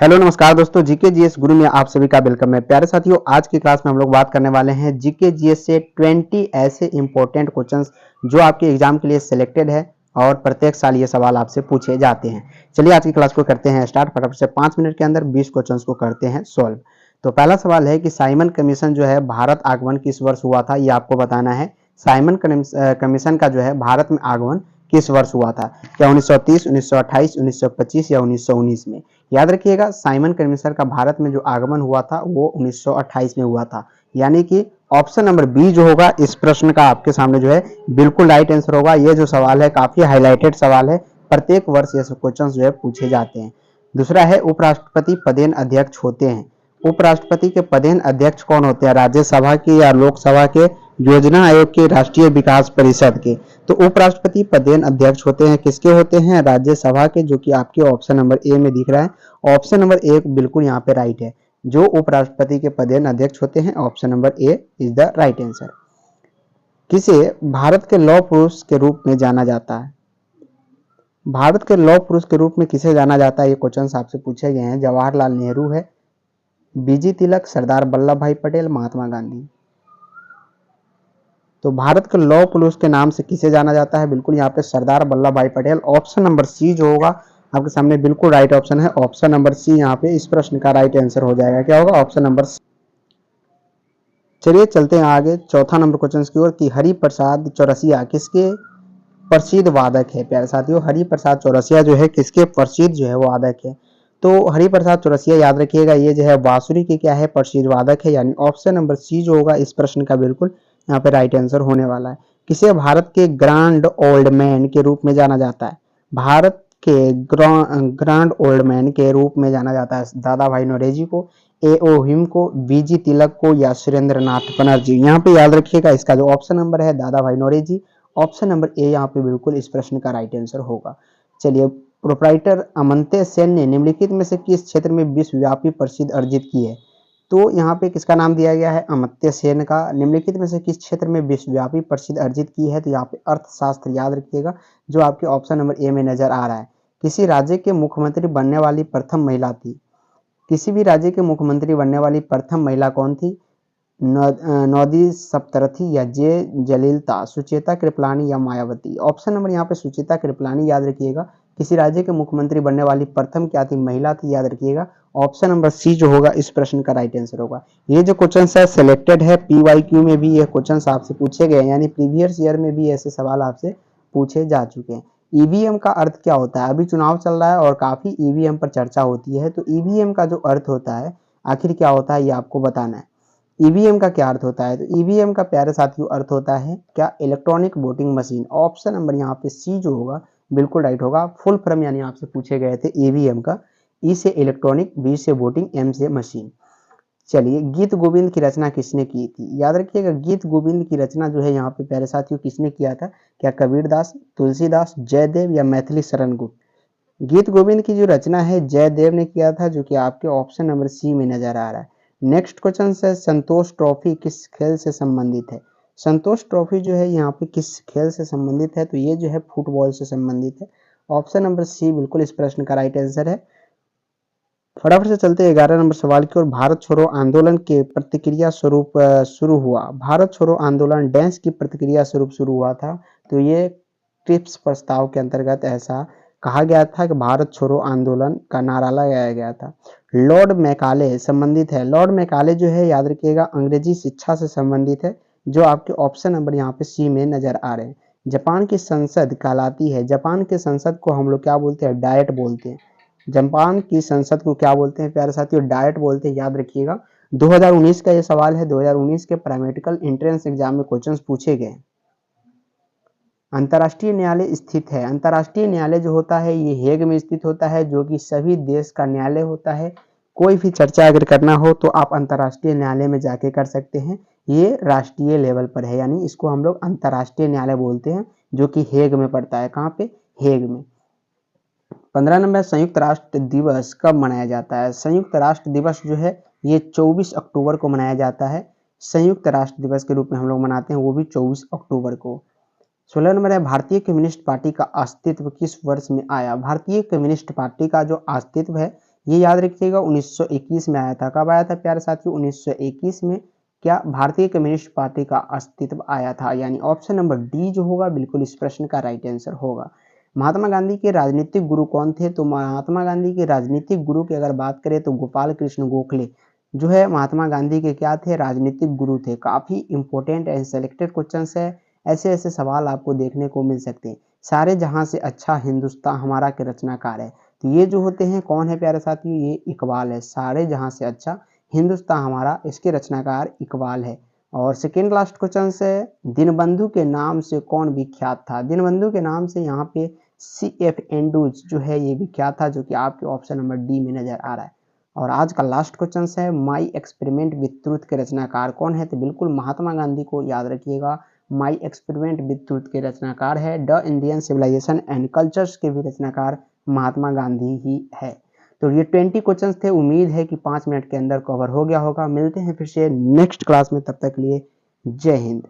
Hello नमस्कार दोस्तों, GK GS गुरु में आप सभी का वेलकम है। प्यारे साथियों, आज की क्लास में हम लोग बात करने वाले हैं जीके जीएस से 20 ऐसे इंपॉर्टेंट क्वेश्चंस जो आपके एग्जाम के लिए सिलेक्टेड है और प्रत्येक साल ये सवाल आपसे पूछे जाते हैं। चलिए आज की क्लास को करते हैं स्टार्ट। फटाफट से 5 मिनट के अंदर 20 क्वेश्चन को करते हैं सॉल्व। तो पहला सवाल है कि साइमन कमीशन जो है भारत आगमन किस वर्ष हुआ था, ये आपको बताना है। साइमन कमीशन का जो है भारत में आगमन किस वर्ष हुआ था? क्या 1930, 1928, 1925 या 1919 में? याद रखिएगा, साइमन कमीशन का भारत में जो आगमन हुआ था वो 1928 में हुआ था। यानी कि ऑप्शन नंबर बी जो होगा इस प्रश्न का आपके सामने जो है बिल्कुल राइट आंसर होगा। ये जो सवाल है काफी हाईलाइटेड सवाल है, प्रत्येक वर्ष ये क्वेश्चन जो है पूछे जाते हैं। दूसरा है उपराष्ट्रपति पदेन अध्यक्ष होते हैं। उपराष्ट्रपति के पदेन अध्यक्ष कौन होते हैं? राज्यसभा के या लोकसभा के, योजना आयोग के, राष्ट्रीय विकास परिषद के? तो उपराष्ट्रपति पदेन अध्यक्ष होते हैं, किसके होते हैं? राज्यसभा के, जो कि आपके ऑप्शन नंबर ए में दिख रहा है। ऑप्शन नंबर ए बिल्कुल यहाँ पे राइट है। जो उपराष्ट्रपति के पदेन अध्यक्ष होते हैं, option number A is the right answer. किसे भारत के लौह पुरुष के रूप में जाना जाता है? भारत के लौह पुरुष के रूप में किसे जाना जाता है? ये क्वेश्चन आपसे पूछे गए हैं। जवाहरलाल नेहरू है, बीजी तिलक, सरदार वल्लभ भाई पटेल, महात्मा गांधी। तो भारत के लौह पुरुष के नाम से किसे जाना जाता है? बिल्कुल यहाँ पे सरदार वल्लभ भाई पटेल। ऑप्शन नंबर सी जो होगा आपके सामने बिल्कुल राइट ऑप्शन है। ऑप्शन नंबर सी यहाँ पे इस प्रश्न का राइट आंसर हो जाएगा। क्या होगा? Option number C. चलिए चलते हैं आगे चौथा नंबर क्वेश्चन की ओर कि हरिप्रसाद चौरसिया किसके प्रसिद्ध वादक है? प्यारे साथियों, हरिप्रसाद चौरसिया जो है किसके प्रसिद्ध जो है वो वादक है? तो हरिप्रसाद चौरसिया याद रखिएगा, ये जो है बांसुरी के क्या है? प्रसिद्ध वादक है। यानी ऑप्शन नंबर सी जो होगा इस प्रश्न का बिल्कुल यहाँ पे राइट आंसर होने वाला है। किसे भारत के ग्रांड ओल्ड मैन के रूप में जाना जाता है? भारत के ग्रांड ओल्ड मैन के रूप में जाना जाता है दादा भाई नौरोजी को, ए.ओ. हिम को, बीजी तिलक को या सुरेंद्र नाथ बनर्जी? यहाँ पे याद रखिएगा इसका जो ऑप्शन नंबर है दादा भाई नौरोजी। ऑप्शन नंबर ए यहाँ पे बिल्कुल इस प्रश्न का राइट आंसर होगा। चलिए, प्रोप्राइटर अमर्त्य सेन ने निम्नलिखित में से किस क्षेत्र में विश्वव्यापी प्रसिद्ध अर्जित की है? तो यहाँ पे किसका नाम दिया गया है? अमर्त्य सेन का। निम्नलिखित में से किस क्षेत्र में विश्वव्यापी प्रसिद्ध अर्जित की है? तो यहाँ पे अर्थशास्त्र याद रखिएगा, जो आपके ऑप्शन नंबर ए में नजर आ रहा है। किसी राज्य के मुख्यमंत्री बनने वाली प्रथम महिला थी? किसी भी राज्य के मुख्यमंत्री बनने वाली प्रथम महिला कौन थी? नौदी सप्तरथी या जे जलीलता, सुचेता कृपलानी या मायावती? ऑप्शन नंबर यहाँ पे सुचेता कृपलानी याद रखिएगा। किसी राज्य के मुख्यमंत्री बनने वाली प्रथम क्या थी? महिला थी, याद रखिएगा। ऑप्शन नंबर सी जो होगा इस प्रश्न का राइट आंसर होगा। ये जो क्वेश्चन है सिलेक्टेड है, पीवाईक्यू में भी ये क्वेश्चन आपसे पूछे गए, यानी प्रीवियस ईयर में भी ऐसे सवाल आपसे पूछे जा चुके हैं। ईवीएम का अर्थ क्या होता है? अभी चुनाव चल रहा है और काफी ईवीएम पर चर्चा होती है, तो ईवीएम का जो अर्थ होता है आखिर क्या होता है ये आपको बताना है। ईवीएम का क्या अर्थ होता है? तो ईवीएम का प्यारे साथियों अर्थ होता है क्या? Electronic voting machine. Option number यहाँ पे सी जो होगा बिल्कुल राइट होगा। फुल फॉर्म यानी आपसे पूछे गए थे ईवीएम का। ई से इलेक्ट्रॉनिक, बी से वोटिंग, एम से मशीन। चलिए, गीत गोविंद की रचना किसने की थी? याद रखिएगा, गीत गोविंद की रचना जो है यहाँ पे प्यारे साथियों किसने किया था? क्या कबीरदास, तुलसीदास, जयदेव या मैथिली शरण गुप्त? गीत गोविंद की जो रचना है जयदेव ने किया था, जो कि आपके ऑप्शन नंबर सी में नजर आ रहा है। नेक्स्ट क्वेश्चन है संतोष ट्रॉफी किस खेल से संबंधित है? संतोष ट्रॉफी जो है यहाँ पे किस खेल से संबंधित है? तो ये जो है फुटबॉल से संबंधित है। ऑप्शन नंबर सी बिल्कुल इस प्रश्न का राइट आंसर है। फटाफट से चलते हैं 11 नंबर सवाल की ओर। भारत छोड़ो आंदोलन के प्रतिक्रिया स्वरूप शुरू हुआ। भारत छोड़ो आंदोलन डैश की प्रतिक्रिया स्वरूप शुरू हुआ था? तो ये ट्रिप्स प्रस्ताव के अंतर्गत ऐसा कहा गया था कि भारत छोड़ो आंदोलन का नारा लगाया गया था। लॉर्ड मैकाले संबंधित है। लॉर्ड मैकाले जो है याद रखिएगा अंग्रेजी शिक्षा से संबंधित है, जो आपके ऑप्शन नंबर यहाँ पे सी में नजर आ रहे हैं। जापान की संसद कहलाती है, जापान के संसद को हम लोग क्या बोलते हैं? डायट बोलते हैं। जापान की संसद को क्या बोलते हैं प्यारे साथियों? डायट बोलते हैं, याद रखिएगा। 2019 का ये सवाल है, 2019 के पैरामेडिकल एंट्रेंस एग्जाम में क्वेश्चंस पूछे गए। अंतर्राष्ट्रीय न्यायालय स्थित है। अंतर्राष्ट्रीय न्यायालय जो होता है ये हेग में स्थित होता है, जो कि सभी देश का न्यायालय होता है। कोई भी चर्चा अगर करना हो तो आप अंतर्राष्ट्रीय न्यायालय में जाके कर सकते हैं। ये राष्ट्रीय लेवल पर है, यानी इसको हम लोग अंतर्राष्ट्रीय न्यायालय बोलते हैं, जो कि हेग में पड़ता है। कहाँ पे? हेग में। 15 नंबर संयुक्त राष्ट्र दिवस कब मनाया जाता है? संयुक्त राष्ट्र दिवस जो है ये 24 अक्टूबर को मनाया जाता है। संयुक्त राष्ट्र दिवस के रूप में हम लोग मनाते हैं, वो भी 24 अक्टूबर को। 16 नंबर है भारतीय कम्युनिस्ट पार्टी का अस्तित्व किस वर्ष में आया? भारतीय कम्युनिस्ट पार्टी का जो अस्तित्व है ये याद रखिएगा 1921 में आया था। कब आया था प्यारे साथियों? 1921 में क्या भारतीय कम्युनिस्ट पार्टी का अस्तित्व आया था, यानी ऑप्शन नंबर डी जो होगा बिल्कुल इस प्रश्न का राइट आंसर होगा। महात्मा गांधी के राजनीतिक गुरु कौन थे? तो महात्मा गांधी के राजनीतिक गुरु की अगर बात करें तो गोपाल कृष्ण गोखले जो है महात्मा गांधी के क्या थे? राजनीतिक गुरु थे। काफी इंपॉर्टेंट एंड सेलेक्टेड क्वेश्चन है, ऐसे ऐसे सवाल आपको देखने को मिल सकते हैं। सारे जहां से अच्छा हिंदुस्तान हमारा के रचनाकार है, तो ये जो होते हैं कौन है प्यारे साथियों? ये इकबाल है। सारे जहां से अच्छा हिंदुस्तान हमारा, इसके रचनाकार इकबाल है। और सेकेंड लास्ट क्वेश्चन है, दीनबंधु के नाम से कौन विख्यात था? दीनबंधु के नाम से यहाँ पे CF एंड्रूज जो है ये विख्यात था, जो कि आपके ऑप्शन नंबर डी में नजर आ रहा है। और आज का लास्ट क्वेश्चन है, माई एक्सपेरिमेंट विथ ट्रूथ के रचनाकार कौन है? तो बिल्कुल महात्मा गांधी को याद रखिएगा। माई एक्सपेरिमेंट विथ ट्रूथ के रचनाकार है। The Indian civilisation and cultures के भी रचनाकार महात्मा गांधी ही है। तो ये 20 क्वेश्चंस थे। उम्मीद है कि 5 मिनट के अंदर कवर हो गया होगा। मिलते हैं फिर से नेक्स्ट क्लास में, तब तक के लिए जय हिंद।